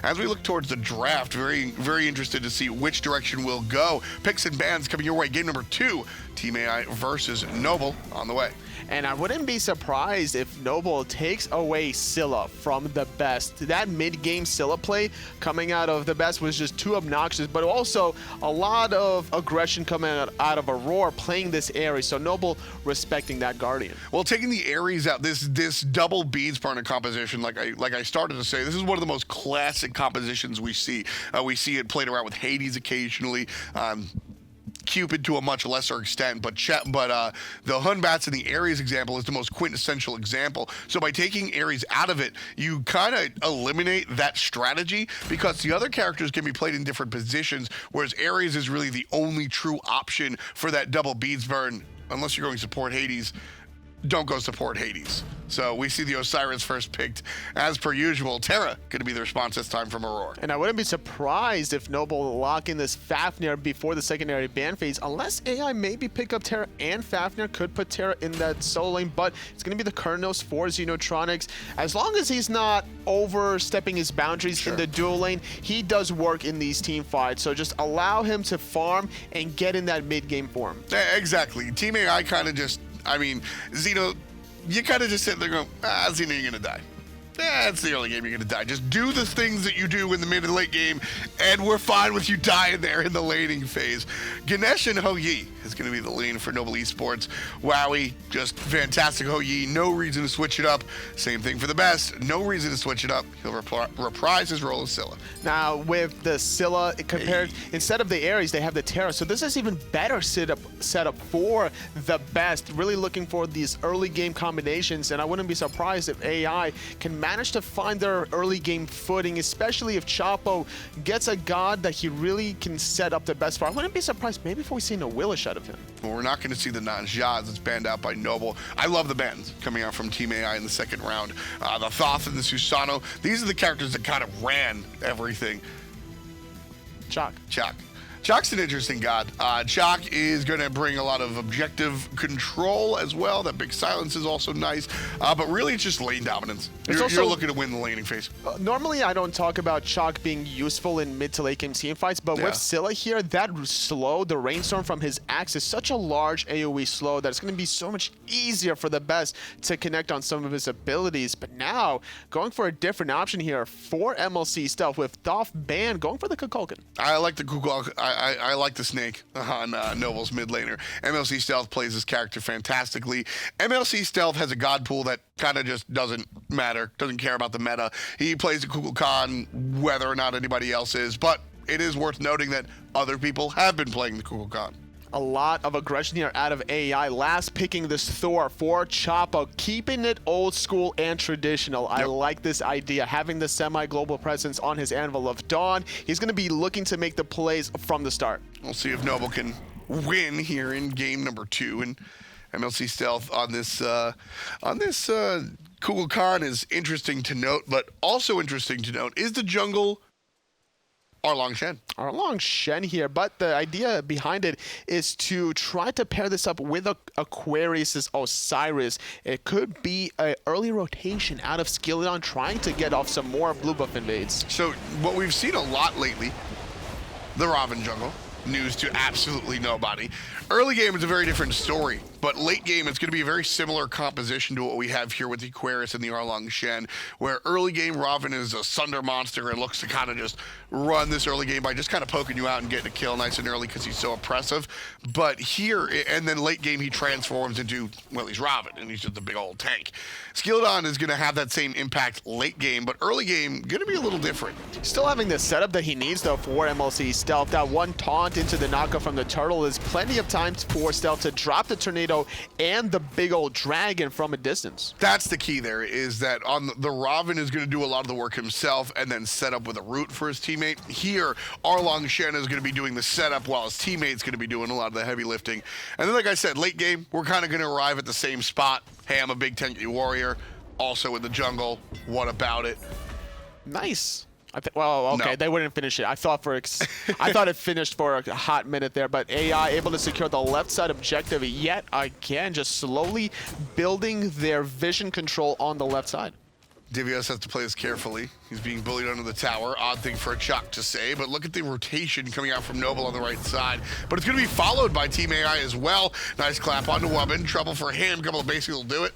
as we look towards the draft, very interested to see which direction we'll go. Picks and bans coming your way. Game number 2, Team AI versus Noble on the way. And I wouldn't be surprised if Noble takes away Scylla from TheBest. That mid-game Scylla play coming out of TheBest was just too obnoxious, but also a lot of aggression coming out of Aror playing this Ares. So Noble respecting that Guardian. Well, taking the Ares out, this double beads partner composition, like I started to say, this is one of the most classic compositions we see. We see it played around with Hades occasionally. Cupid to a much lesser extent, but the Hunbats and the Ares example is the most quintessential example. So by taking Ares out of it, you kind of eliminate that strategy because the other characters can be played in different positions, whereas Ares is really the only true option for that double beads burn. Unless you're going to support Hades, don't go support Hades. So we see the Osiris first picked as per usual. Terra going to be the response this time from Aror. And I wouldn't be surprised if Noble lock in this Fafnir before the secondary ban phase, unless AI maybe pick up Terra and Fafnir, could put Terra in that solo lane, but it's going to be the Cernunnos for XenoTronics. As long as he's not overstepping his boundaries in the dual lane, he does work in these team fights. So just allow him to farm and get in that mid-game form. Exactly. Team AI kind of just, I mean, Xeno, you kind of just sit there going, Xeno, you're going to die. It's the early game, you're going to die. Just do the things that you do in the mid and late game, and we're fine with you dying there in the laning phase. Ganesha and Hou-Yi is going to be the lane for Noble Esports. Wowy, just fantastic Hou-Yi. No reason to switch it up. Same thing for TheBest. No reason to switch it up. He'll reprise his role as Scylla. Now, with the Scylla compared, instead of the Ares, they have the Terra. So this is even better setup for TheBest. Really looking for these early game combinations, and I wouldn't be surprised if AI can manage to find their early game footing, especially if Chapo gets a god that he really can set up the best for. I wouldn't be surprised maybe if we see a Willish out of him. Well, we're not going to see the Nanjaz that's banned out by Noble. I love the bans coming out from Team AI in the second round. The Thoth and the Susano, these are the characters that kind of ran everything. Chaac. Chaac's an interesting god. Chaac is going to bring a lot of objective control as well. That big silence is also nice. But really, it's just lane dominance. You're looking to win the laning phase. Normally, I don't talk about Chaac being useful in mid to late game team fights, but with Scylla here, that slow, the rainstorm from his axe is such a large AoE slow that it's going to be so much easier for TheBest to connect on some of his abilities. But now, going for a different option here for MLC Stealth with Thoth banned, going for the Kukulkan. I like the Kukulkan. I like the snake on Noble's mid laner. MLC Stealth plays this character fantastically. MLC Stealth has a god pool that kind of just doesn't matter, doesn't care about the meta. He plays the Kukulkan whether or not anybody else is, but it is worth noting that other people have been playing the Kukulkan. A lot of aggression here out of AI. Last picking this Thor for Chapo, keeping it old school and traditional. I like this idea, having the semi-global presence on his Anvil of Dawn. He's going to be looking to make the plays from the start. We'll see if Noble can win here in game number 2. And MLC Stealth on this Kukulkan is interesting to note, but also interesting to note is the jungle Erlang Shen here, but the idea behind it is to try to pair this up with Aquarius' Osiris. It could be an early rotation out of Skeeledon trying to get off some more blue buff invades. So what we've seen a lot lately, the Raven jungle, news to absolutely nobody. Early game is a very different story, but late game it's going to be a very similar composition to what we have here with the Aquarius and the Erlang Shen, where early game Raven is a Sunder monster and looks to kind of just run this early game by just kind of poking you out and getting a kill nice and early because he's so oppressive. But here, and then late game he transforms into, well, he's Raven and he's just a big old tank. Skeeledon is going to have that same impact late game, but early game going to be a little different. Still having the setup that he needs though for MLC Stealth. That one taunt into the knockup from the turtle is plenty of time for Stealth to drop the tornado and the big old dragon from a distance. That's the key there, is that on the Raven is going to do a lot of the work himself and then set up with a root for his teammate. Here, Erlang Shen is going to be doing the setup while his teammate's going to be doing a lot of the heavy lifting. And then, like I said, late game, we're kind of going to arrive at the same spot. Hey, I'm a big tanky warrior, also in the jungle. What about it? Nice. Well, okay, no. They wouldn't finish it. I thought it finished for a hot minute there, but AI able to secure the left side objective yet again, just slowly building their vision control on the left side. Divios has to play this carefully. He's being bullied under the tower. Odd thing for a Chaac to say, but look at the rotation coming out from Noble on the right side. But it's going to be followed by Team AI as well. Nice clap onto Wubbn. Trouble for him. Couple of basics will do it.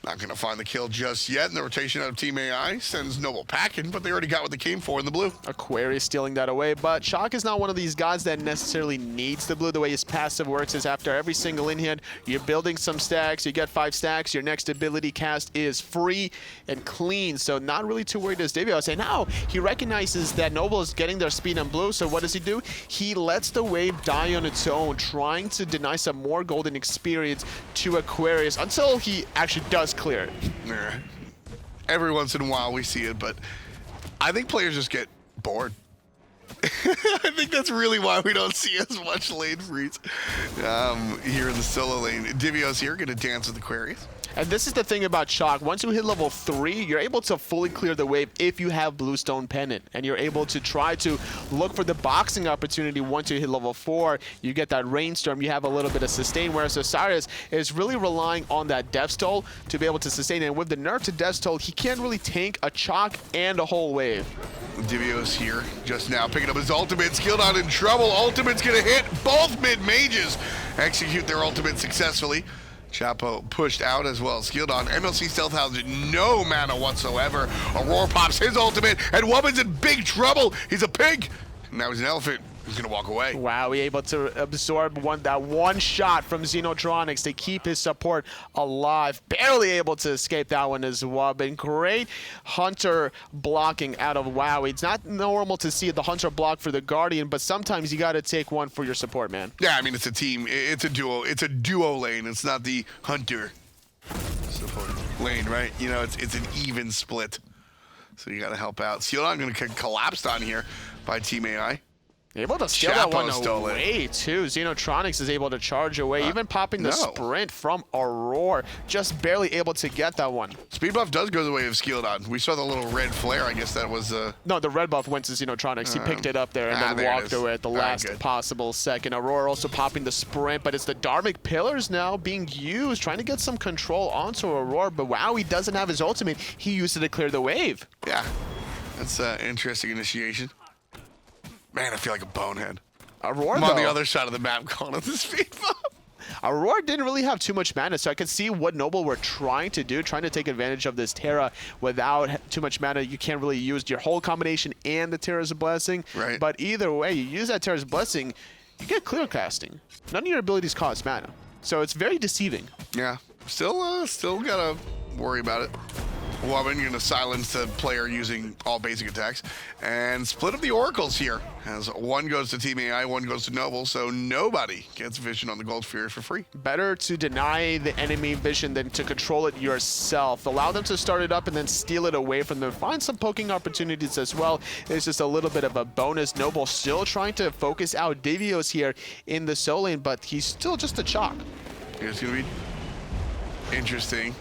Not going to find the kill just yet, and the rotation out of Team AI sends Noble packing, but they already got what they came for in the blue. Aquarius stealing that away, but Chaac is not one of these guys that necessarily needs the blue. The way his passive works is after every single in-hand, you're building some stacks, you get 5 stacks, your next ability cast is free and clean, so not really too worried as Divios. And now he recognizes that Noble is getting their speed on blue, so what does he do? He lets the wave die on its own, trying to deny some more golden experience to Aquarius until he actually does clear it. Yeah. Every once in a while we see it, but I think players just get bored. I think that's really why we don't see as much lane freeze here in the solo lane. Divios here going to dance with Aquarius. And this is the thing about Chaac. Once you hit level 3, you're able to fully clear the wave if you have Bluestone Pennant. And you're able to try to look for the boxing opportunity once you hit level 4. You get that Rainstorm, you have a little bit of sustain, whereas Osiris is really relying on that Death Toll to be able to sustain. And with the nerf to Death Toll, he can't really tank a Chaac and a whole wave. Divios here just now picking up his ultimate. Skeeledon in trouble. Ultimate's going to hit. Both mid-mages execute their ultimate successfully. Elchapo pushed out as well. Skeeledon. MLC Stealth has no mana whatsoever. Aror pops his ultimate, and Wubbn's in big trouble. He's a pig. Now he's an elephant. He's going to walk away. Wow, we able to absorb that one shot from XenoTronics to keep his support alive. Barely able to escape that one as well. But great Hunter blocking out of Wowy. It's not normal to see the Hunter block for the Guardian, but sometimes you got to take one for your support, man. Yeah, I mean, it's a team. It's a duo. It's a duo lane. It's not the Hunter support lane, right? You know, it's an even split. So you got to help out. Skeeledon going to get collapsed on here by Team AI. Able to steal that one away, too. XenoTronics is able to charge away, even popping the sprint from Aror. Just barely able to get that one. Speed buff does go the way of Skeeledon. We saw the little red flare. I guess that was... No, the red buff went to XenoTronics. He picked it up there and then walked away at the last possible second. Aror also popping the sprint, but it's the Dharmic Pillars now being used, trying to get some control onto Aror. But wow, he doesn't have his ultimate. He used it to clear the wave. Yeah, that's an interesting initiation. Man, I feel like a bonehead. Aror, I'm on the other side of the map calling it the speed bump. Aror didn't really have too much mana, so I could see what Noble were trying to do, trying to take advantage of this Terra without too much mana. You can't really use your whole combination and the Terra's Blessing. Right. But either way, you use that Terra's Blessing, you get clear casting. None of your abilities cost mana, so it's very deceiving. Yeah, still gotta worry about it. Wubbn going to silence the player using all basic attacks. And split up the oracles here. As one goes to Team AI, one goes to Noble, so nobody gets vision on the Gold Fury for free. Better to deny the enemy vision than to control it yourself. Allow them to start it up and then steal it away from them. Find some poking opportunities as well. It's just a little bit of a bonus. Noble still trying to focus out Divios here in the solo lane, but he's still just a Chaac. It's going to be interesting.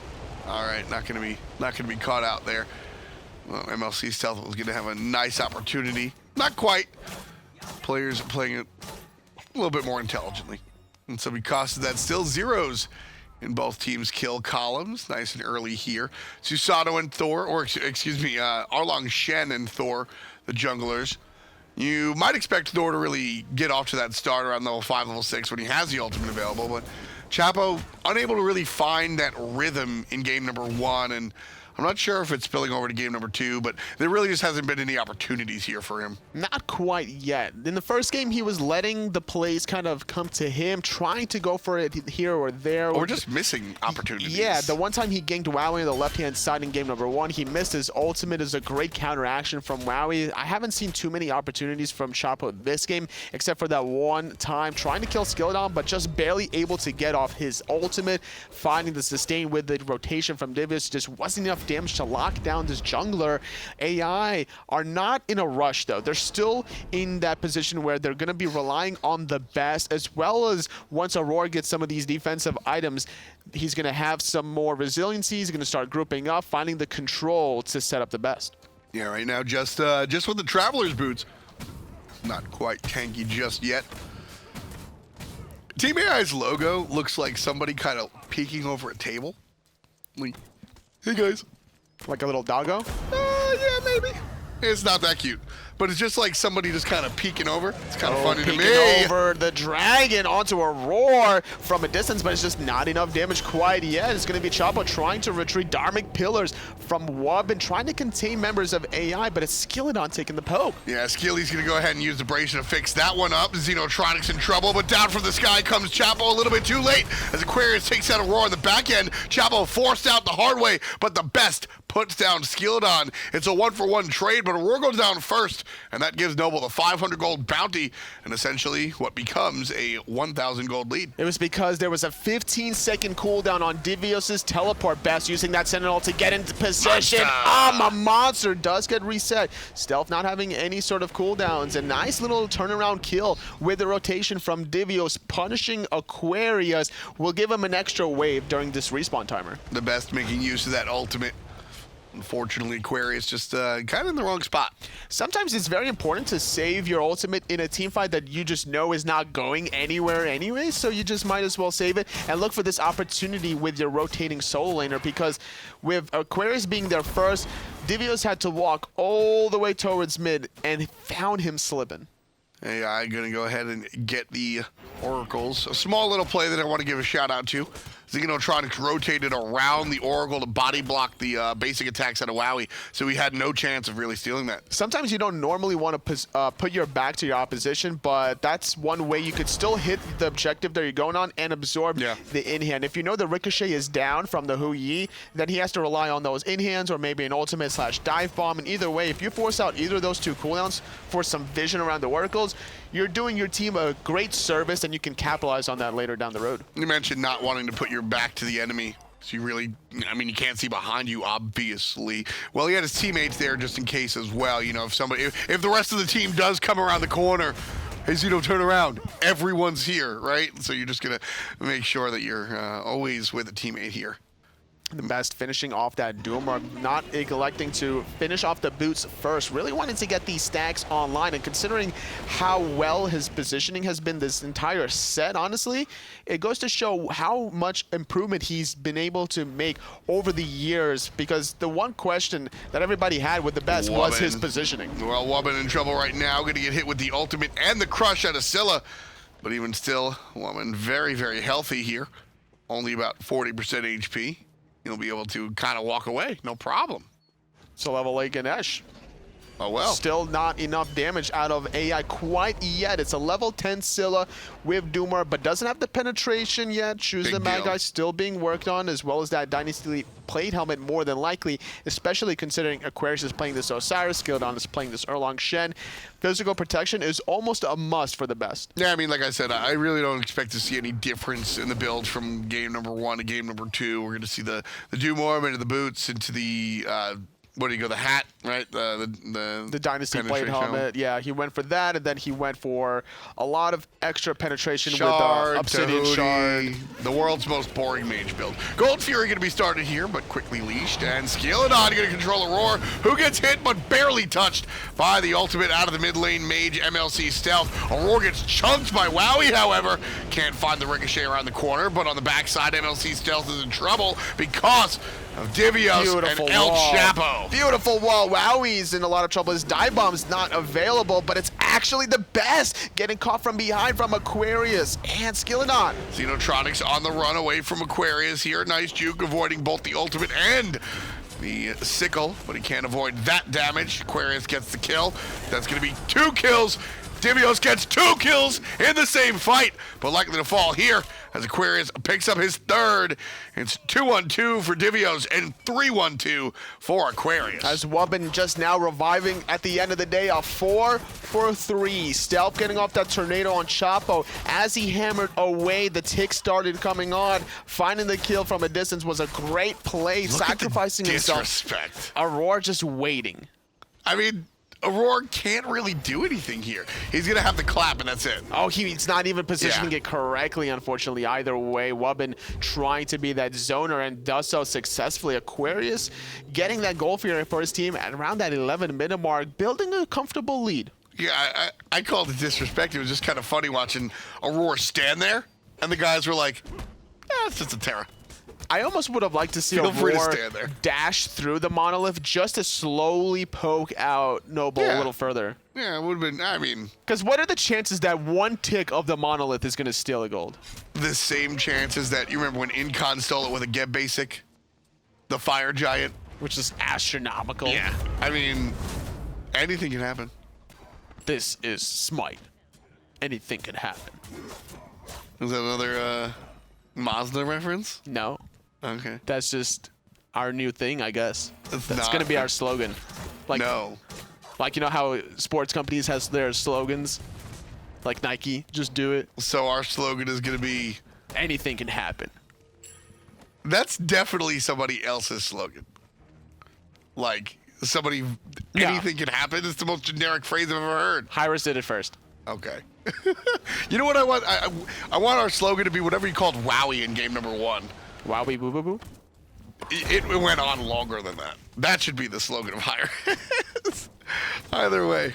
All right, not gonna be caught out there. Well, MLC Stealth was gonna have a nice opportunity. Not quite. Players are playing it a little bit more intelligently. And so because of that, still zeros in both teams' kill columns. Nice and early here. Susanoo and Thor, or excuse me, Erlang, Shen and Thor, the junglers. You might expect Thor to really get off to that start around level 5, level 6 when he has the ultimate available, but Elchapo unable to really find that rhythm in game number 1, and I'm not sure if it's spilling over to game number 2, but there really just hasn't been any opportunities here for him. Not quite yet. In the first game, he was letting the plays kind of come to him, trying to go for it here or there. Or just missing opportunities. Yeah, the one time he ganked Wowy on the left-hand side in game number 1, he missed his ultimate. Is a great counteraction from Wowy. I haven't seen too many opportunities from Elchapo this game, except for that one time trying to kill Skeeledon, but just barely able to get off his ultimate. Finding the sustain with the rotation from Divios just wasn't enough damage to lock down this jungler. AI are not in a rush though. They're still in that position where they're going to be relying on the best, as well as once Aror gets some of these defensive items, he's going to have some more resiliency. He's going to start grouping up, finding the control to set up the best. Yeah, right now just with the Traveler's Boots. Not quite tanky just yet. Team AI's logo looks like somebody kind of peeking over a table. Like, hey guys, Like a little doggo? Yeah, maybe. It's not that cute. But it's just like somebody just kind of peeking over. It's kind of funny to me. Peeking over the dragon onto Aror from a distance, but it's just not enough damage quite yet. It's going to be Chapo trying to retreat Dharmic Pillars from Wubbn, trying to contain members of AI, but it's Skeeledon taking the poke. Yeah, Skeely's going to go ahead and use the Abrasion to fix that one up. XenoTronics in trouble, but down from the sky comes Chapo a little bit too late as Aquarius takes out Aror on the back end. Chapo forced out the hard way, but TheBest puts down Skeeledon. It's a 1-for-1 trade, but Aror goes down first, and that gives Noble the 500 gold bounty and essentially what becomes a 1,000 gold lead. It was because there was a 15-second cooldown on Divios' teleport. Best using that Sentinel to get into position. My monster does get reset. Stealth not having any sort of cooldowns. A nice little turnaround kill with the rotation from Divios, punishing Aquarius. Will give him an extra wave during this respawn timer. TheBest making use of that ultimate. Unfortunately, Aquarius just kind of in the wrong spot. Sometimes it's very important to save your ultimate in a team fight that you just know is not going anywhere anyway, so you just might as well save it and look for this opportunity with your rotating solo laner, because with Aquarius being there first, Divios had to walk all the way towards mid and found him slipping. Hey, I'm going to go ahead and get the Oracles. A small little play that I want to give a shout out to. XenoTronics rotated around the Oracle to body block the basic attacks out of Wowy, so he had no chance of really stealing that. Sometimes you don't normally want to put your back to your opposition, but that's one way you could still hit the objective that you're going on and absorb the in-hand. If you know the ricochet is down from the Hu Yi, then he has to rely on those in-hands or maybe an ultimate / dive bomb, and either way, if you force out either of those two cooldowns for some vision around the Oracles, you're doing your team a great service, and you can capitalize on that later down the road. You mentioned not wanting to put your back to the enemy, so you really, I mean, you can't see behind you, obviously. Well, he had his teammates there just in case as well. You know, if somebody, if the rest of the team does come around the corner, hey, Zeno, turn around. Everyone's here, right? So you're just gonna make sure that you're always with a teammate here. TheBest finishing off that Doom, or not electing to finish off the boots first. Really wanted to get these stacks online, and considering how well his positioning has been this entire set, honestly, it goes to show how much improvement he's been able to make over the years, because the one question that everybody had with TheBest was his positioning. Well, Wubbn in trouble right now, going to get hit with the ultimate and the crush out of Scylla, but even still, Wubbn very, very healthy here. Only about 40% HP. You'll be able to kind of walk away, no problem. So level 8 Ganesh. Oh well. Still not enough damage out of AI quite yet. It's a level 10 Scylla with Doomer, but doesn't have the penetration yet. Choose the Mad Guy still being worked on, as well as that Dynasty plate helmet more than likely, especially considering Aquarius is playing this Osiris, Skeeledon is playing this Erlang Shen. Physical protection is almost a must for TheBest. Yeah, I mean, like I said, I really don't expect to see any difference in the build from game number 1 to game number 2. We're going to see the Doom Orb into the boots, into the where do you go? The hat, right? The Dynasty plate helmet. Yeah, he went for that, and then he went for a lot of extra penetration shard, with Obsidian Shard. The world's most boring mage build. Gold Fury going to be started here, but quickly leashed, and Skeeledon going to control Aror, who gets hit but barely touched by the ultimate out of the mid lane mage MLC Stealth. Aror gets chunked by Wowy, however. Can't find the ricochet around the corner, but on the backside, MLC Stealth is in trouble because of Divios and Elchapo. Beautiful wall. Wowie's in a lot of trouble. His dive bomb's not available, but it's actually TheBest getting caught from behind from Aquarius and Skeeledon. XenoTronics on the run away from Aquarius here. Nice juke, avoiding both the ultimate and the sickle, but he can't avoid that damage. Aquarius gets the kill. That's going to be 2 kills. Divios gets 2 kills in the same fight, but likely to fall here as Aquarius picks up his 3rd. It's 2-1-2 for Divios and 3-1-2 for Aquarius. As Wubbn just now reviving at the end of the day, a 4-for-3. Stealth getting off that tornado on Chapo. As he hammered away, the tick started coming on. Finding the kill from a distance was a great play, sacrificing himself. Disrespect. Aror just waiting. I mean, Aror can't really do anything here. He's going to have the clap, and that's it. Oh, he's not even positioning it correctly, unfortunately, either way. Wubbn trying to be that zoner and does so successfully. Aquarius getting that goal for his team at around that 11-minute mark, building a comfortable lead. Yeah, I called it disrespect. It was just kind of funny watching Aror stand there, and the guys were like, it's just a Terra. I almost would have liked to see Feel free to Aror stand there. dash through the monolith just to slowly poke out Noble a little further. Yeah, it would have been, I mean... Because what are the chances that one tick of the monolith is going to steal a gold? The same chances that, you remember when Incon stole it with a get basic? The fire giant? Which is astronomical. Yeah. I mean, anything can happen. This is Smite. Anything can happen. Is that another Mazda reference? No. Okay. That's just our new thing, I guess. It's That's not. going to be our slogan. Like, No. Like, you know how sports companies has their slogans? Like Nike, just do it. So our slogan is going to be... Anything can happen. That's definitely somebody else's slogan. Like, somebody... Yeah. Anything can happen? It's the most generic phrase I've ever heard. hi-rez did it first. Okay. You know what I want? I want our slogan to be whatever you called Wowy in game number 1. Wowy boo boo boo. It went on longer than that. That should be the slogan of hi-rez. Either way.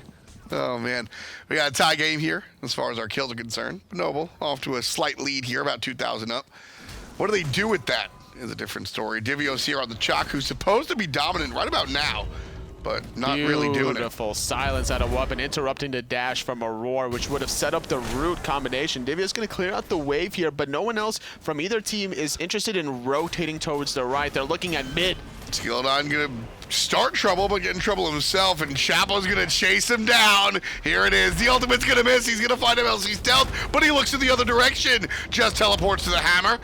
Oh, man. We got a tie game here as far as our kills are concerned. Noble off to a slight lead here, about 2,000 up. What do they do with that is a different story. Divios here on the Chaac, who's supposed to be dominant right about now, but not really doing it. Beautiful silence out of Wubbn, interrupting the dash from Aror, which would have set up the root combination. Divios going to clear out the wave here, but no one else from either team is interested in rotating towards the right. They're looking at mid. Skeeledon gonna start trouble, but get in trouble himself, and Chapo's gonna chase him down. Here it is. The ultimate's gonna miss. He's gonna find MLC stealth, but he looks in the other direction. Just teleports to the hammer.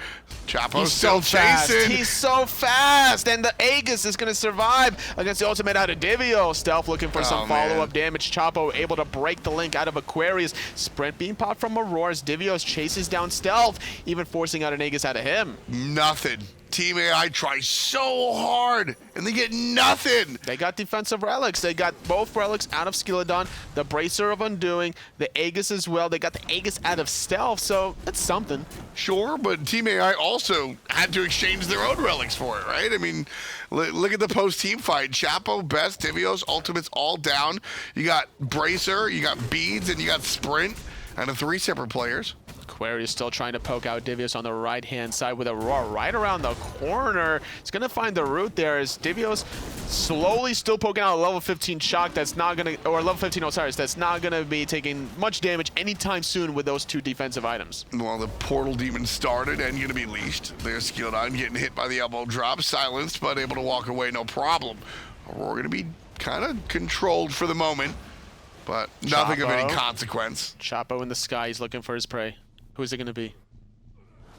Chapo's still chasing. He's so fast, and the Aegis is going to survive against the ultimate out of Divios. Stealth looking for some follow-up damage. Chapo able to break the link out of Aquarius. Sprint being popped from Aror as Divios chases down Stealth, even forcing out an Aegis out of him. Nothing. Team AI tries so hard, and they get nothing. They got defensive relics. They got both relics out of Skeeledon, the Bracer of Undoing, the Aegis as well. They got the Aegis out of Stealth, so that's something. Sure, but Team AI also had to exchange their own relics for it, right? I mean, look at the post-team fight. Chapo, Best, Divios, Ultimates all down. You got Bracer, you got Beads, and you got Sprint, and the 3 separate players. Aquarius still trying to poke out Divios on the right-hand side with Aror right around the corner. He's going to find the root there as Divios slowly still poking out a level 15 Chaac that's not going to, or level 15 Osiris, that's not going to be taking much damage anytime soon with those 2 defensive items. Well, the Portal Demon started and going to be leashed. There's Skeeledon getting hit by the elbow drop, silenced, but able to walk away, no problem. Aurora going to be kind of controlled for the moment, but nothing of any consequence. Chapo in the sky, he's looking for his prey. Who's it going to be?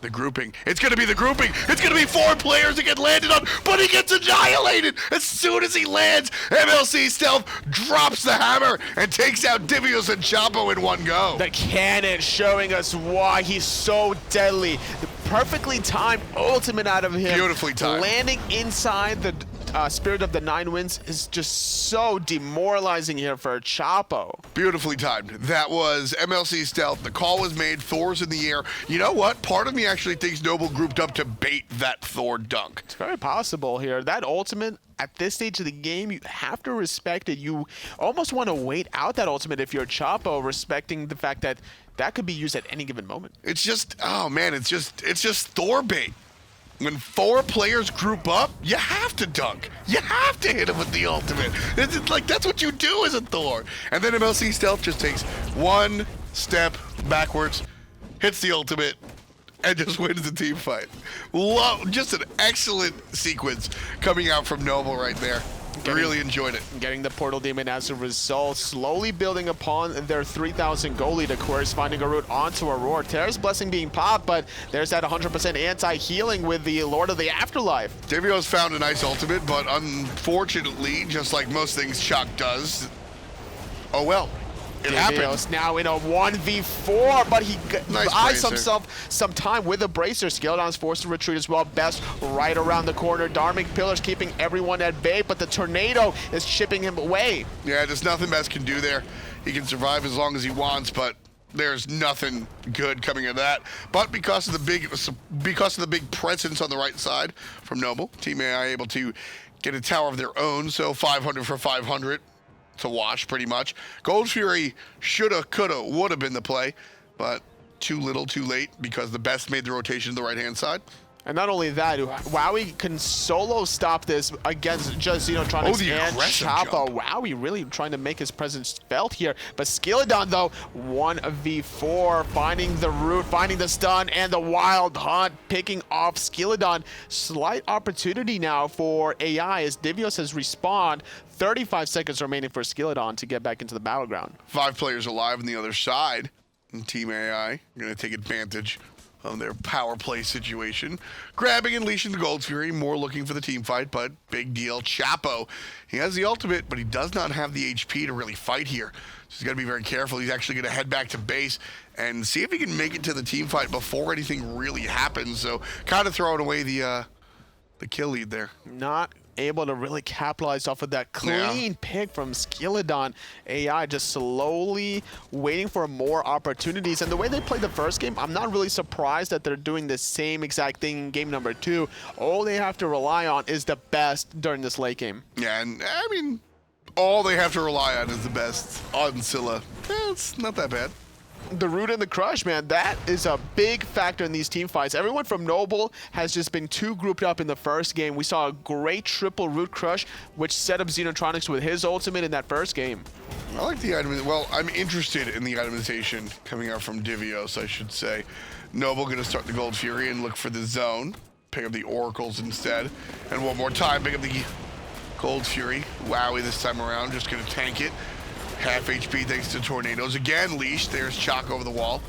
The grouping. It's going to be the grouping. It's going to be 4 players that get landed on, but he gets annihilated as soon as he lands. MLC Stealth drops the hammer and takes out Divios and Chapo in one go. The cannon showing us why he's so deadly. The perfectly timed ultimate out of him. Beautifully timed. Landing inside the Spirit of the 9 Winds is just so demoralizing here for Chapo. Beautifully timed. That was MLC Stealth. The call was made. Thor's in the air. You know what? Part of me actually thinks Noble grouped up to bait that Thor dunk. It's very possible here. That ultimate, at this stage of the game, you have to respect it. You almost want to wait out that ultimate if you're Chapo, respecting the fact that that could be used at any given moment. It's just, oh man, it's just Thor bait. When 4 players group up, you have to dunk. You have to hit him with the ultimate. It's like, that's what you do as a Thor. And then MLC Stealth just takes 1 step backwards, hits the ultimate, and just wins the team fight. Just an excellent sequence coming out from Noble right there. Really enjoyed it. Getting the Portal Demon as a result, slowly building upon their 3,000 goal lead. Aquarius finding a route onto Aror. Terra's Blessing being popped, but there's that 100% anti-healing with the Lord of the Afterlife. Divios found a nice ultimate, but unfortunately, just like most things Chaac does, oh well. It happened. Now in a 1v4, but he buys bracer. himself some time with a bracer. Skeeledon's forced to retreat as well. Best right around the corner. Dharmic Pillars keeping everyone at bay, but the tornado is chipping him away. Yeah, there's nothing Best can do there. He can survive as long as he wants, but there's nothing good coming of that. But because of the big presence on the right side from Noble, Team AI able to get a tower of their own, so 500 for 500. To wash, pretty much. Gold Fury shoulda, coulda, woulda been the play, but too little, too late, because the Best made the rotation to the right-hand side. And not only that, Wowy can solo stop this against just XenoTronics and Chaac. Wowy really trying to make his presence felt here. But Skeeledon, though, 1v4, finding the root, finding the stun, and the wild hunt, picking off Skeeledon. Slight opportunity now for AI as Divios has respawned. 35 seconds remaining for Skeeledon to get back into the battleground. 5 players alive on the other side. And Team AI going to take advantage on their power play situation. Grabbing and leashing the Gold Fury, more looking for the team fight, but big deal. Chapo, he has the ultimate, but he does not have the HP to really fight here. So he's got to be very careful. He's actually going to head back to base and see if he can make it to the team fight before anything really happens. So kind of throwing away the kill lead there. Not able to really capitalize off of that clean pick from Skeeledon. AI just slowly waiting for more opportunities. And the way they played the first game, I'm not really surprised that they're doing the same exact thing in game number 2. All they have to rely on is the best during this late game. Yeah, and I mean, all they have to rely on is the best on Scylla. It's not that bad. The root and the crush, man, that is a big factor in these team fights. Everyone from Noble has just been too grouped up in the first game. We saw a great triple root crush, which set up XenoTronics with his ultimate in that first game. I like the item. Well, I'm interested in the itemization coming out from Divios, I should say. Noble going to start the Gold Fury and look for the zone. Pick up the Oracles instead. And one more time, pick up the Gold Fury. Wowy this time around, just going to tank it. Half HP thanks to tornadoes. Again, leash. There's Chaac over the wall.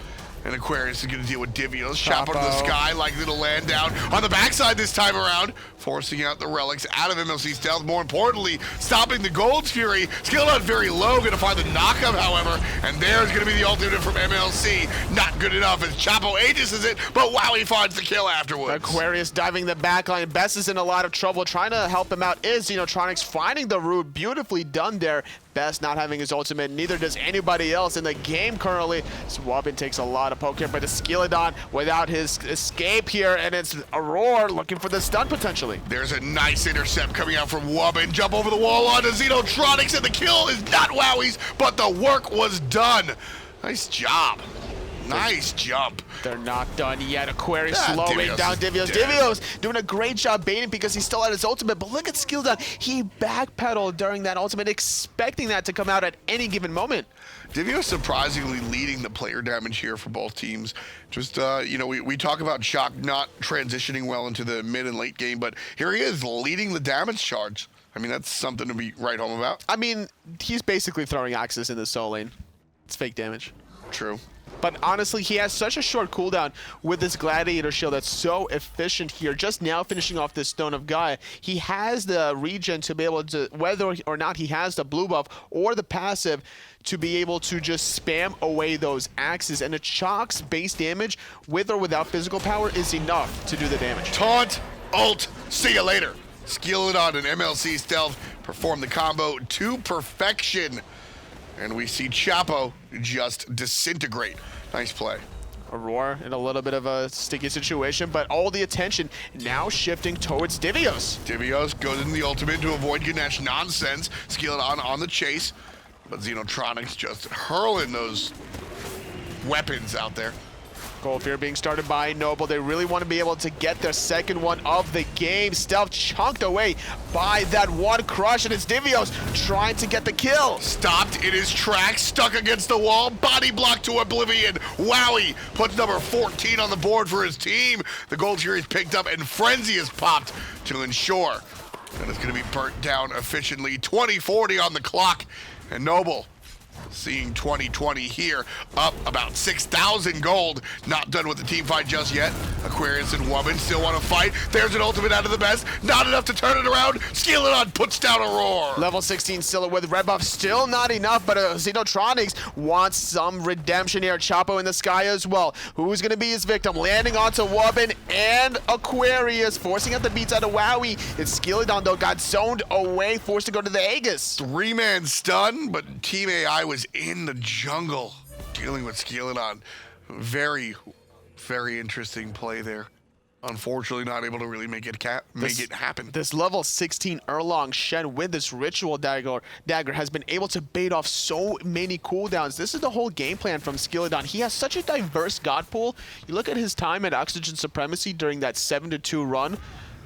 And Aquarius is going to deal with Divios. Chop out of the sky, likely to land down on the backside this time around, forcing out the relics out of MLC stealth. More importantly, stopping the Gold Fury. Skeeledon very low, going to find the knockup, however. And there's going to be the ultimate from MLC. Not good enough as Chapo ages it, but Wowy finds the kill afterwards. Aquarius diving the backline. Best is in a lot of trouble. Trying to help him out is XenoTronics finding the root. Beautifully done there. Best not having his ultimate, neither does anybody else in the game currently. So Wubbn takes a lot of poke here, but the Skeeledon without his escape here, and it's Aror looking for the stun potentially. There's a nice intercept coming out from Wubbn. Jump over the wall onto XenoTronics, and the kill is not Wowy's, but the work was done. Nice job. Nice jump. They're not done yet. Aquarius slowing down Divios. Divios doing a great job baiting because he's still at his ultimate, but look at Skeeledon. He backpedaled during that ultimate, expecting that to come out at any given moment. Divios surprisingly leading the player damage here for both teams. Just, we talk about Chaac not transitioning well into the mid and late game, but here he is leading the damage charge. I mean, that's something to be right home about. I mean, he's basically throwing axes in the soul lane. It's fake damage. True. But honestly, he has such a short cooldown with this Gladiator shield that's so efficient here. Just now finishing off this Stone of Gaia. He has the regen to be able to, whether or not he has the blue buff or the passive, to be able to just spam away those axes. And a Chaac's base damage, with or without physical power, is enough to do the damage. Taunt, ult, see you later. Skeeledon and MLC Stealth perform the combo to perfection. And we see Chapo just disintegrate. Nice play. Aror in a little bit of a sticky situation, but all the attention now shifting towards Divios. Divios goes in the ultimate to avoid Ganesha nonsense. Skeeledon on the chase, but XenoTronics just hurling those weapons out there. Gold Fear being started by Noble. They really want to be able to get their second one of the game. Stealth chunked away by that one crush, and it's Divios trying to get the kill. Stopped in his tracks, stuck against the wall, body block to oblivion. Wowy puts number 14 on the board for his team. The Gold Fury is picked up, and Frenzy is popped to ensure that it's going to be burnt down efficiently. 2040 on the clock, and Noble seeing 2020 here, up about 6,000 gold. Not done with the team fight just yet. Aquarius and Wubbn still want to fight. There's an ultimate out of the best. Not enough to turn it around. Skeeledon puts down Aror. Level 16 Scylla with red buff. Still not enough, but XenoTronics wants some redemption here. Chapo in the sky as well. Who's going to be his victim? Landing onto Wubbn and Aquarius, forcing out the beats out of Wowy. It's Skeeledon, though, got zoned away, forced to go to the Aegis. 3-man stun, but Team AI was in the jungle dealing with Skeeledon. Very, very interesting play there. Unfortunately, not able to really make it happen. This level 16 Erlang Shen with this ritual dagger has been able to bait off so many cooldowns. This is the whole game plan from Skeeledon. He has such a diverse god pool. You look at his time at Oxygen Supremacy during that 7-2 run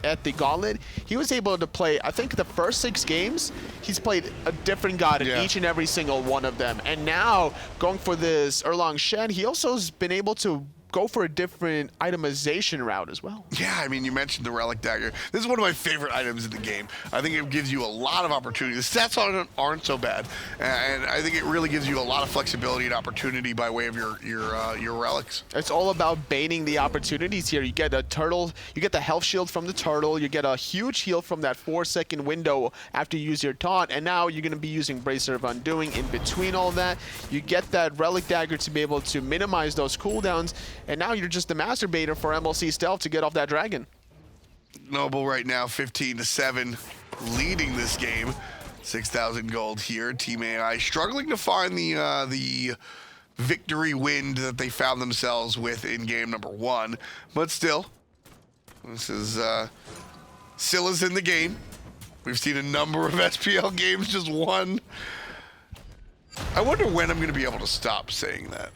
at the Gauntlet, he was able to play, I think the first 6 games, he's played a different god in each and every single one of them. And now, going for this Erlang Shen, he also has been able to go for a different itemization route as well. Yeah, I mean, you mentioned the Relic Dagger. This is one of my favorite items in the game. I think it gives you a lot of opportunity. The stats on it aren't so bad, and I think it really gives you a lot of flexibility and opportunity by way of your relics. It's all about baiting the opportunities here. You get a turtle, you get the health shield from the turtle, you get a huge heal from that 4-second window after you use your taunt, and now you're going to be using Bracer of Undoing in between all that. You get that Relic Dagger to be able to minimize those cooldowns, and now you're just the masturbator for MLC Stealth to get off that dragon. Noble right now 15-7, leading this game. 6,000 gold here. Team AI struggling to find the victory wind that they found themselves with in game number 1, but still, this is Scylla's in the game. We've seen a number of SPL games just won. I wonder when I'm going to be able to stop saying that.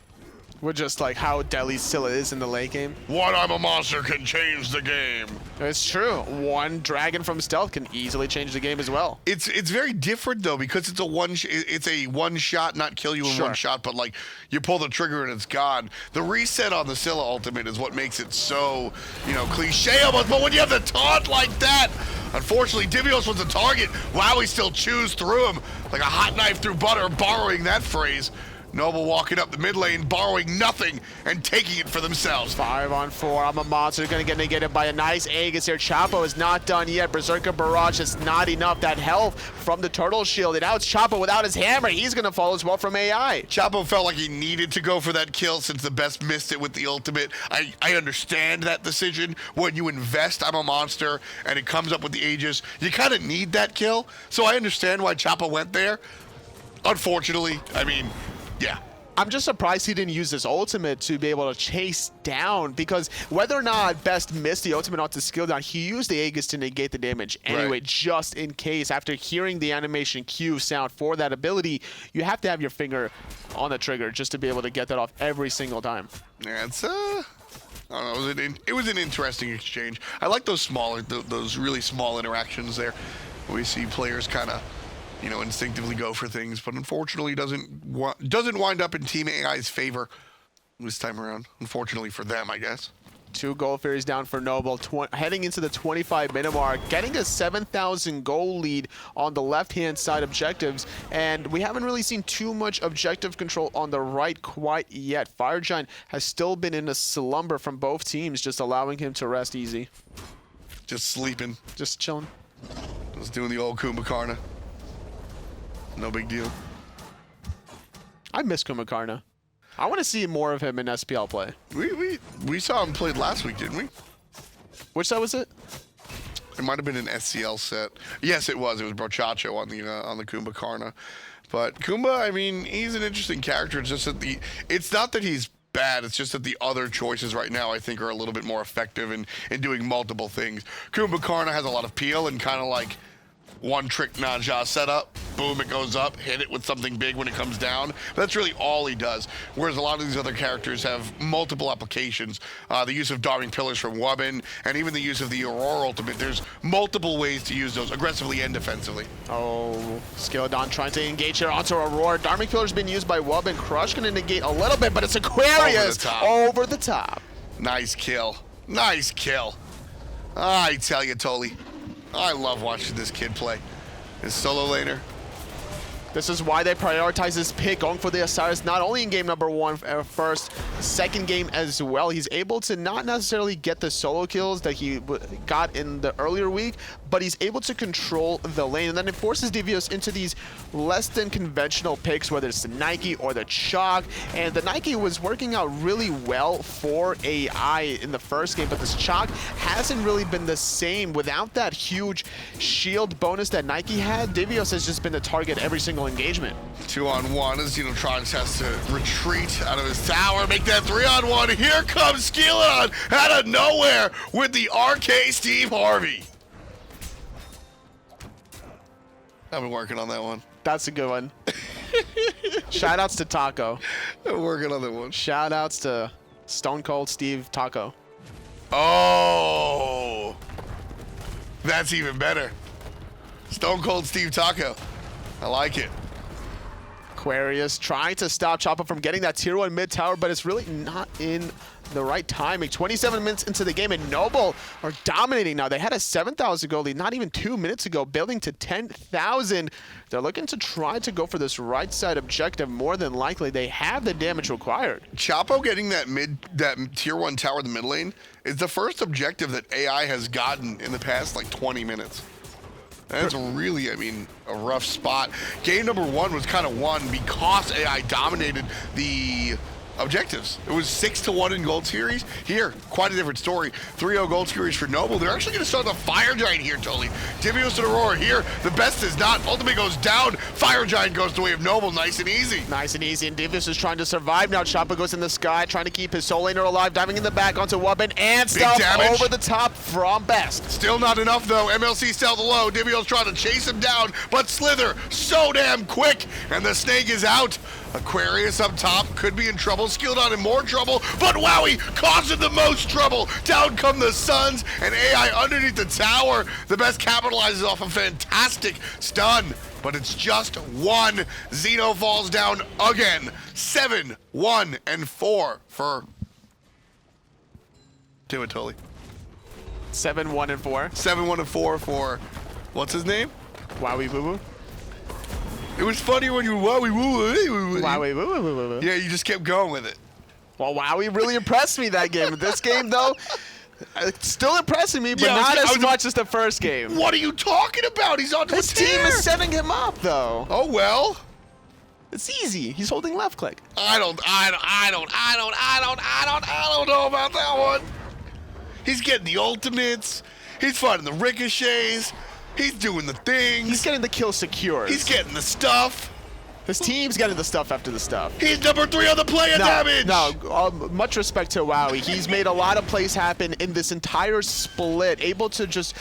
We're just like how deadly Scylla is in the late game. What I'm a monster can change the game. It's true. One dragon from stealth can easily change the game as well. It's very different though, because it's a one shot, not kill you in one shot, but like you pull the trigger and it's gone. The reset on the Scylla ultimate is what makes it so, you know, cliche almost. But when you have the taunt like that, unfortunately, Divios was a target. Wowy still chews through him like a hot knife through butter, borrowing that phrase. Noble walking up the mid lane, borrowing nothing and taking it for themselves. 5-on-4. I'm a monster. Gonna get negated by a nice Aegis here. Chapo is not done yet. Berserker Barrage is not enough. That health from the turtle shield. And now it's Chapo without his hammer. He's gonna fall as well from AI. Chapo felt like he needed to go for that kill since TheBest missed it with the ultimate. I understand that decision. When you invest, I'm a monster, and it comes up with the Aegis, you kind of need that kill. So I understand why Chapo went there. Unfortunately, I mean, yeah. I'm just surprised he didn't use his ultimate to be able to chase down, because whether or not Best missed the ultimate onto Skeeledon, he used the Aegis to negate the damage anyway, just in case. After hearing the animation cue sound for that ability, you have to have your finger on the trigger just to be able to get that off every single time. Yeah, it's I don't know, it was an interesting exchange. I like those smaller, those really small interactions there. We see players kind of, you know, instinctively go for things, but unfortunately doesn't wind up in Team AI's favor this time around. Unfortunately for them, I guess. 2 gold fairies down for Noble, heading into the 25-minute mark, getting a 7,000 gold lead on the left-hand side objectives, and we haven't really seen too much objective control on the right quite yet. Fire Giant has still been in a slumber from both teams, just allowing him to rest easy. Just sleeping. Just chilling. Just doing the old Kukulkan. No big deal. I miss Kukulkan. I want to see more of him in SPL play. We saw him played last week, didn't we? Which side was it? It might have been an SCL set. Yes, it was. It was Brochacho on the Kukulkan. But Kumba, I mean, he's an interesting character. It's just that it's not that he's bad. It's just that the other choices right now, I think, are a little bit more effective in doing multiple things. Kukulkan has a lot of peel and kind of like one trick Naja setup, boom, it goes up, hit it with something big when it comes down. But that's really all he does. Whereas a lot of these other characters have multiple applications. The use of Darming Pillars from Wubbn, and even the use of the Aror ultimate. There's multiple ways to use those, aggressively and defensively. Oh, Skeeledon trying to engage here onto Aror. Darming Pillar's been used by Wubbn. Crush gonna negate a little bit, but it's Aquarius over the top. Nice kill. Nice kill. I tell you, Toli, I love watching this kid play. His solo laner. This is why they prioritize this pick, going for the Osiris, not only in game number 1 first, second game as well. He's able to not necessarily get the solo kills that he got in the earlier week, but he's able to control the lane, and then it forces Divios into these less than conventional picks, whether it's the Nike or the Chaac, and the Nike was working out really well for AI in the first game, but this Chaac hasn't really been the same. Without that huge shield bonus that Nike had, Divios has just been the target every single engagement. 2-on-1 as XenoTronics has to retreat out of his tower, make that 3-on-1. Here comes Skeeledon out of nowhere with the RK Steve Harvey. I've been working on that one. That's a good one. Shoutouts to Taco. I'm working on that one. Shoutouts to Stone Cold Steve Taco. Oh, that's even better. Stone Cold Steve Taco. I like it. Aquarius trying to stop Chaac from getting that tier 1 mid tower, but it's really not in the right timing. 27 minutes into the game, and Noble are dominating now. They had a 7,000 goal lead not even 2 minutes ago, building to 10,000. They're looking to try to go for this right side objective. More than likely, they have the damage required. Chapo getting that tier 1 tower in the mid lane is the first objective that AI has gotten in the past like 20 minutes. That's really, I mean, a rough spot. Game number 1 was kind of won because AI dominated the objectives. It was 6-1 in gold series. Here, quite a different story. 3-0 gold series for Noble. They're actually going to start the Fire Giant here, totally. Divios and Aror here. The best is not. Ultimate goes down. Fire Giant goes the way of Noble. Nice and easy. Nice and easy. And Divios is trying to survive now. Chaac goes in the sky, trying to keep his soul laner alive, diving in the back onto Wubbn, and stuff over the top from Best. Still not enough, though. MLC stealth low. Divios trying to chase him down, but Slither so damn quick, and the snake is out. Aquarius up top could be in trouble. Skeeledon in more trouble, but Wowy causing the most trouble. Down come the Suns, and AI underneath the tower. The best capitalizes off a fantastic stun, but it's just one. Xeno falls down again. 7, 1, and 4 for do it, Tully. 7, 1, and 4. 7, 1, and 4 for what's his name? Wowy Wubbn. It was funny when you Wowy woo. Wowy Wubbn. Yeah, you just kept going with it. Well, Wowy really impressed me that game. This game, though, it's still impressing me, but Yeah, not as much as the first game. What are you talking about? He's on to His a team tear. is setting him up, though. Oh well. It's easy. He's holding left click. I don't know about that one. He's getting the ultimates. He's fighting the ricochets. He's doing the things. He's getting the kill secured. He's getting the stuff. His team's getting the stuff after the stuff. He's number 3 on the player damage. No, much respect to Wowy. He's made a lot of plays happen in this entire split, able to just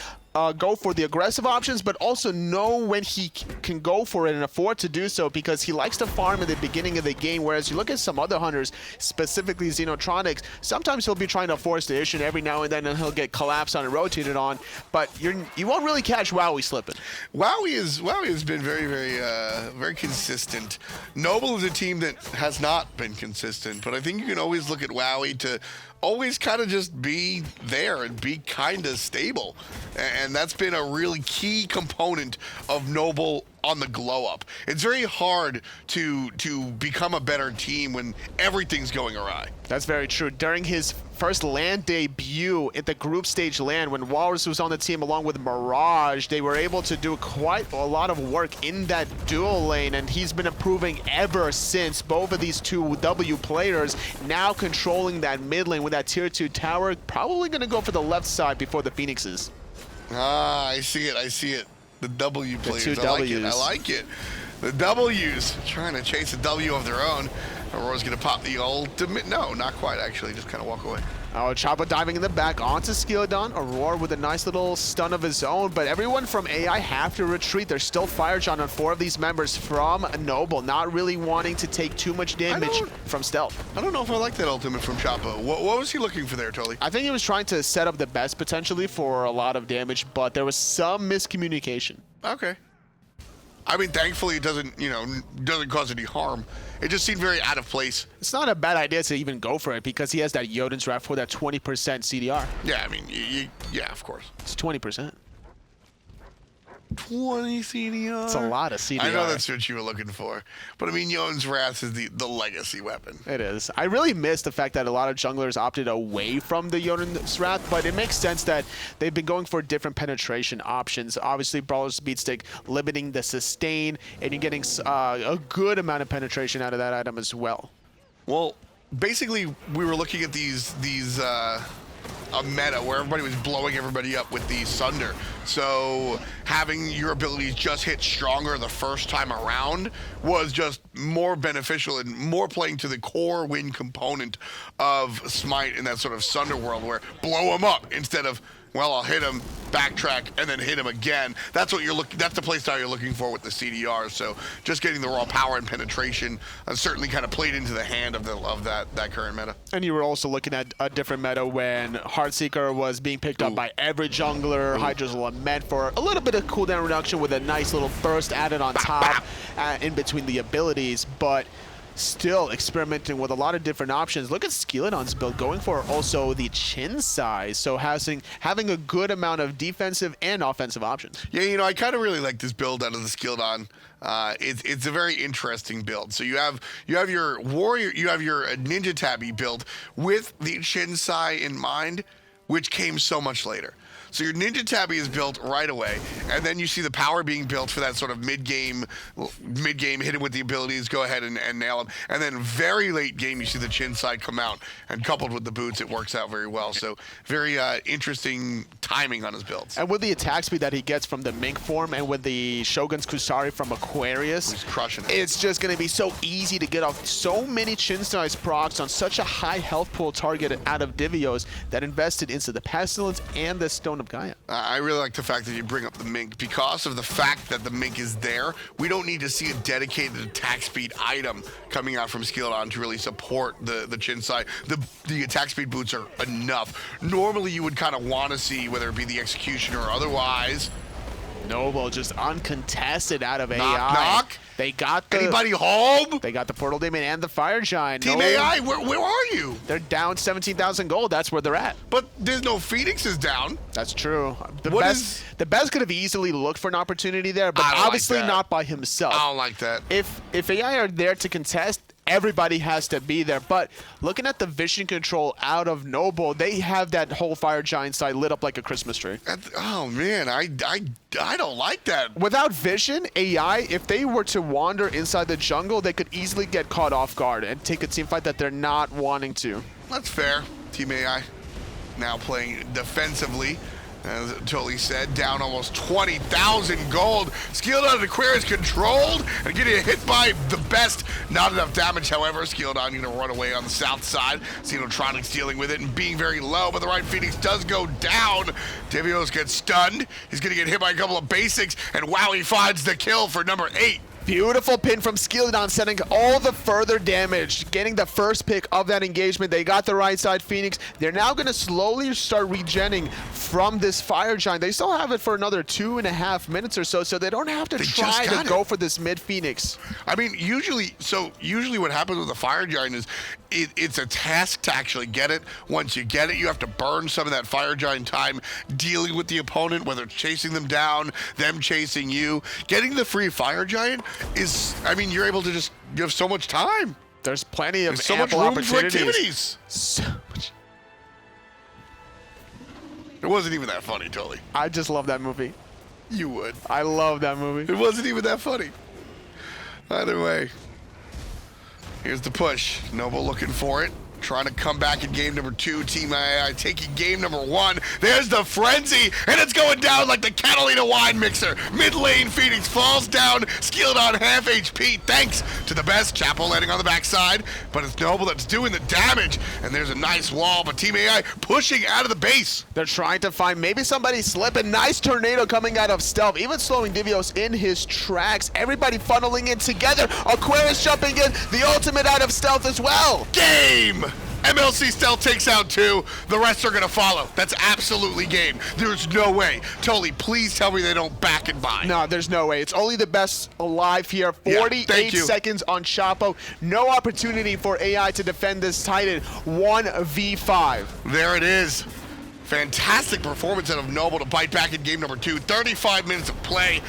go for the aggressive options, but also know when he can go for it and afford to do so, because he likes to farm in the beginning of the game, whereas you look at some other hunters, specifically XenoTronics, sometimes he'll be trying to force the issue, and every now and then he'll get collapsed on and rotated on, but you won't really catch Wowy slipping. Wowy has been very consistent. Noble is a team that has not been consistent, but I think you can always look at Wowy to always kind of just be there and be kind of stable. And that's been a really key component of Noble on the glow up. It's very hard to become a better team when everything's going awry. That's very true. During his first LAN debut at the group stage LAN, when Walrus was on the team along with Mirage, they were able to do quite a lot of work in that dual lane, and he's been improving ever since. Both of these two W players now controlling that mid lane with that tier 2 tower, probably going to go for the left side before the Phoenixes. Ah, I see it. The W players, the two I like it. The W's trying to chase a W of their own. Auror's gonna pop the ultimate. No, not quite actually, just kind of walk away. Oh, Chaac diving in the back onto Skeeledon. Aror with a nice little stun of his own, but everyone from AI have to retreat. There's still Fire Giant on 4 of these members from Noble, not really wanting to take too much damage from stealth. I don't know if I like that ultimate from Chapo. What was he looking for there, Tully? I think he was trying to set up the best potentially for a lot of damage, but there was some miscommunication. Okay. I mean, thankfully it doesn't cause any harm. It just seemed very out of place. It's not a bad idea to even go for it because he has that Jotun's Wrath for that 20% CDR. Yeah, I mean, yeah, of course. It's 20%. 20 CDR. It's a lot of CDR. I know that's what you were looking for. But I mean, Yone's Wrath is the legacy weapon. It is. I really miss the fact that a lot of junglers opted away from the Yone's Wrath, but it makes sense that they've been going for different penetration options. Obviously, Brawler's Speedstick limiting the sustain, and you're getting a good amount of penetration out of that item as well. Well, basically, we were looking at a meta where everybody was blowing everybody up with the Sunder. So having your abilities just hit stronger the first time around was just more beneficial and more playing to the core win component of Smite in that sort of Sunder world where blow them up instead of, well, I'll hit him, backtrack, and then hit him again. That's what you're looking. That's the playstyle you're looking for with the CDR. So just getting the raw power and penetration certainly kind of played into the hand of that current meta. And you were also looking at a different meta when Heartseeker was being picked up by every jungler. Hydra's Lament for a little bit of cooldown reduction with a nice little burst added on top in between the abilities, but still experimenting with a lot of different options. Look at Skeeledon's build, going for also the chin size, so having a good amount of defensive and offensive options. Yeah, you know, I kind of really like this build out of the Skeeledon. It's a very interesting build. So you have your warrior, you have your ninja tabby build with the chin sai in mind, which came so much later. So your Ninja Tabby is built right away, and then you see the power being built for that sort of mid-game, hit him with the abilities, go ahead and nail him. And then very late game, you see the chin side come out, and coupled with the boots, it works out very well. So very interesting timing on his builds. And with the attack speed that he gets from the Mink form, and with the Shogun's Kusari from Aquarius, he's crushing it. It's just going to be so easy to get off so many chin size procs on such a high health pool target out of Divios that invested into the Pestilence and the Stone of Gaia. I really like the fact that you bring up the Mink. Because of the fact that the Mink is there, we don't need to see a dedicated attack speed item coming out from Skeeledon to really support the chin side. The attack speed boots are enough. Normally you would kind of want to see, whether it be the executioner or otherwise. Noble just uncontested out of AI. Knock. They got the... Anybody home? They got the Portal Demon and the Fire Giant. Team AI, where are you? They're down 17,000 gold. That's where they're at. But there's no Phoenixes down. That's true. The best could have easily looked for an opportunity there, but obviously not by himself. I don't like that. If AI are there to contest, everybody has to be there. But looking at the vision control out of Noble, they have that whole Fire Giant side lit up like a Christmas tree. Oh man, I don't like that. Without vision, AI, if they were to wander inside the jungle, they could easily get caught off guard and take a team fight that they're not wanting to. That's fair. Team AI now playing defensively. As Totally said, down almost 20,000 gold. Skeeledon and Aquarius controlled and getting hit by TheBest. Not enough damage, however. Skeeledon going to run away on the south side. XenoTronics dealing with it and being very low, but the right Phoenix does go down. Divios gets stunned. He's going to get hit by a couple of basics, and Wowy finds the kill for number 8. Beautiful pin from Skeeledon, sending all the further damage, getting the first pick of that engagement. They got the right side Phoenix. They're now going to slowly start regenning from this Fire Giant. They still have it for another 2.5 minutes or so, so they don't have to try to go for this mid Phoenix. I mean, usually what happens with the Fire Giant is it's a task to actually get it. Once you get it, you have to burn some of that Fire Giant time dealing with the opponent, whether it's chasing them down, them chasing you. Getting the free Fire Giant is, I mean, you're able to just, you have so much time. There's plenty of so much room for activities. So much. It wasn't even that funny, Totally. I just love that movie. You would. I love that movie. It wasn't even that funny. Either way, here's the push. Noble looking for it. Trying to come back in game number 2. Team AI taking game number 1. There's the frenzy, and it's going down like the Catalina wine mixer. Mid lane, Phoenix falls down. Skeeledon half HP, thanks to TheBest. Chapel landing on the backside, but it's Noble that's doing the damage. And there's a nice wall, but Team AI pushing out of the base. They're trying to find maybe somebody slipping. Nice tornado coming out of stealth, even slowing Divios in his tracks. Everybody funneling in together. Aquarius jumping in, the ultimate out of stealth as well. Game! MLC Stealth takes out 2. The rest are going to follow. That's absolutely game. There's no way. Totally, please tell me they don't back and buy. No, there's no way. It's only TheBest alive here. 48 seconds on Chapo. No opportunity for AI to defend this Titan. 1v5. There it is. Fantastic performance out of Noble to bite back in game number 2. 35 minutes of play.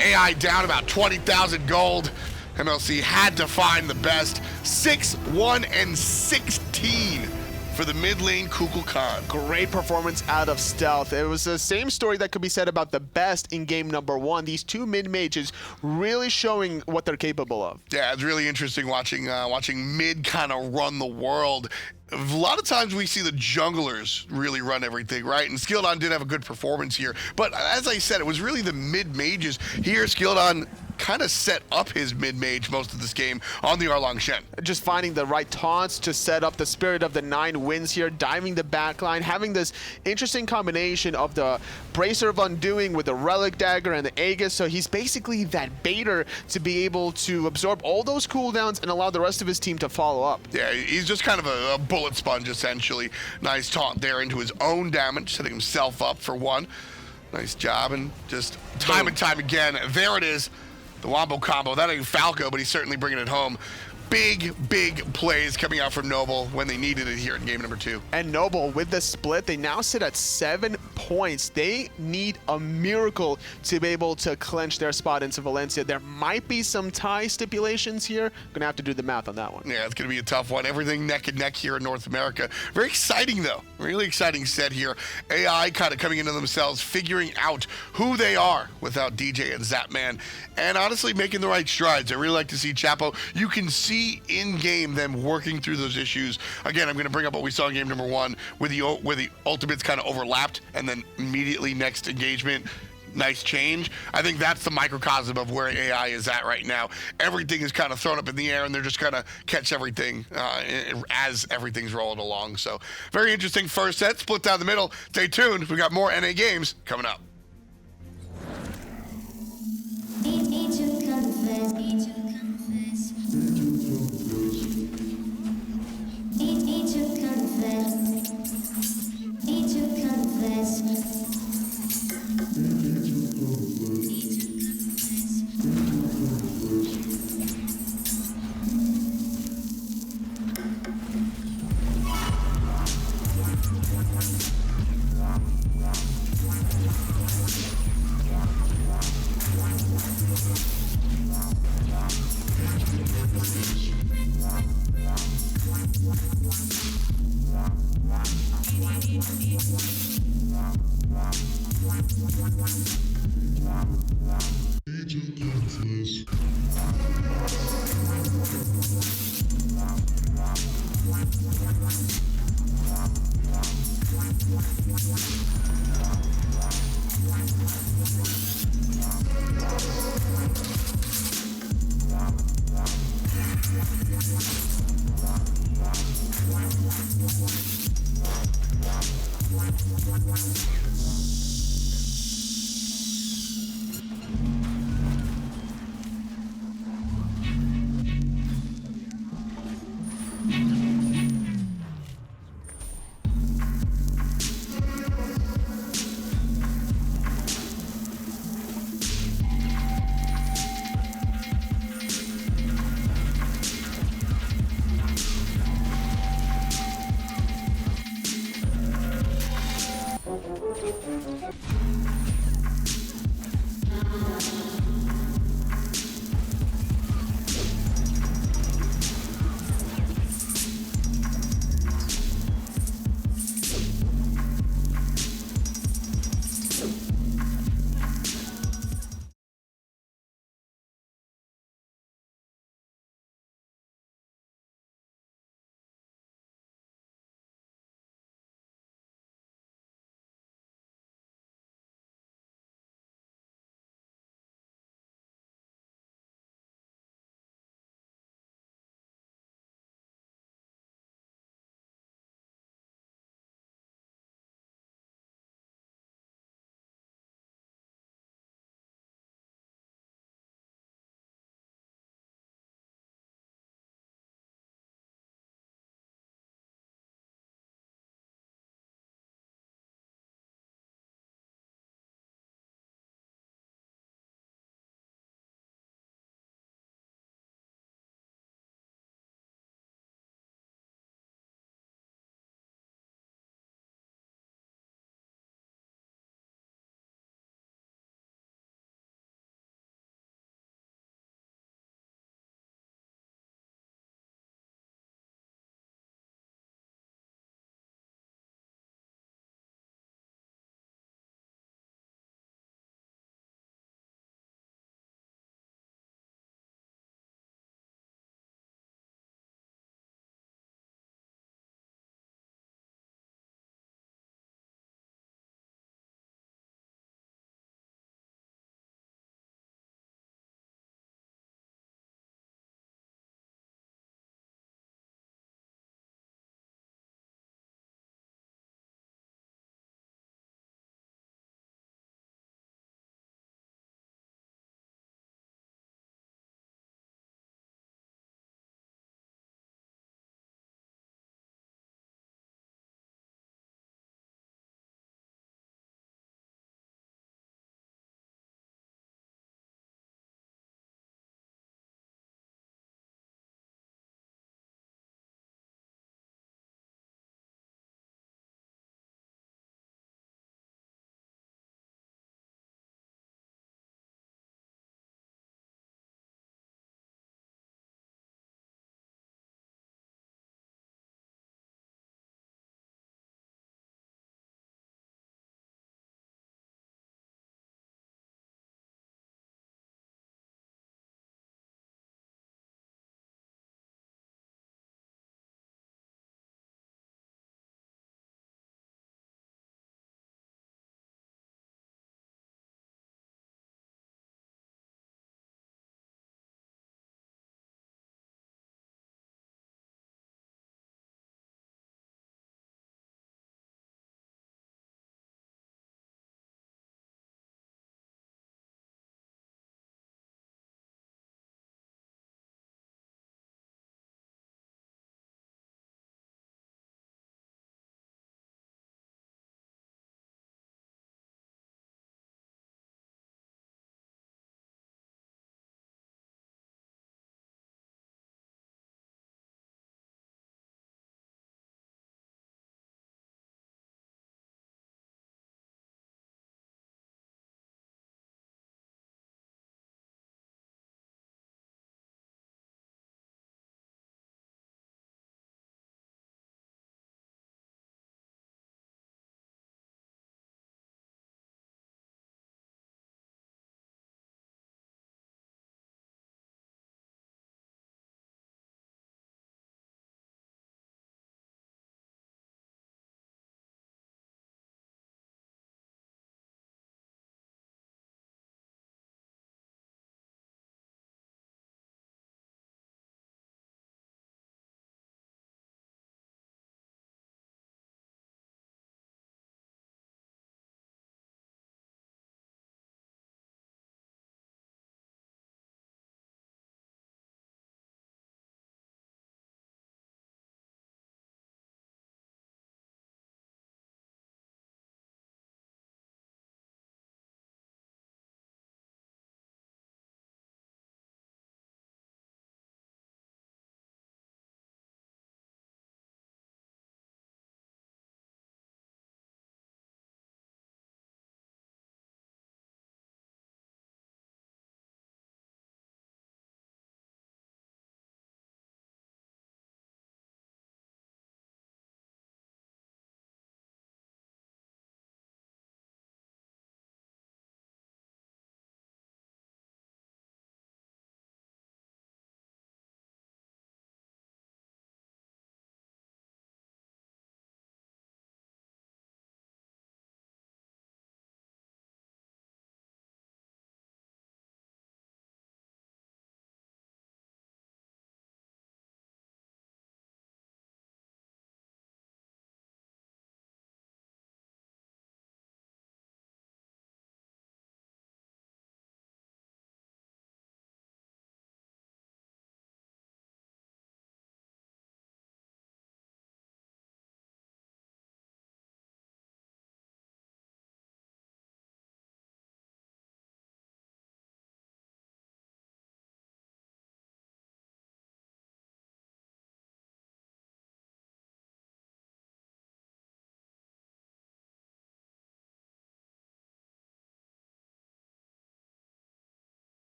AI down about 20,000 gold. MLC had to find the best. 6-1 and 16 for the mid lane Kukulkan. Great performance out of Stealth. It was the same story that could be said about TheBest in game number 1. These two mid mages really showing what they're capable of. Yeah, it's really interesting watching mid kind of run the world. A lot of times we see the junglers really run everything, right? And Skeeledon did have a good performance here. But as I said, it was really the mid mages here. Skeeledon kind of set up his mid-mage most of this game on the Erlang Shen. Just finding the right taunts to set up the Spirit of the 9 Winds here, diving the backline, having this interesting combination of the Bracer of Undoing with the Relic Dagger and the Aegis, so he's basically that baiter to be able to absorb all those cooldowns and allow the rest of his team to follow up. Yeah, he's just kind of a bullet sponge, essentially. Nice taunt there into his own damage, setting himself up for one. Nice job, and just time and time again, there it is. The Wombo combo. That ain't Falco, but he's certainly bringing it home. Big plays coming out from Noble when they needed it here in game number 2. And Noble, with the split, they now sit at 7 points. They need a miracle to be able to clinch their spot into Valencia. There might be some tie stipulations here. Gonna have to do the math on that one. Yeah, it's gonna be a tough one. Everything neck and neck here in North America. Very exciting though. Really exciting set here. AI kind of coming into themselves, figuring out who they are without DJ and Zapman, and honestly making the right strides. I really like to see Chapo. You can see in game them working through those issues. Again, I'm going to bring up what we saw in game number 1 where the ultimates kind of overlapped and then immediately next engagement. Nice change. I think that's the microcosm of where AI is at right now. Everything is kind of thrown up in the air and they're just kind of catch everything as everything's rolling along. So very interesting first set, split down the middle. Stay tuned. We got more NA games coming up.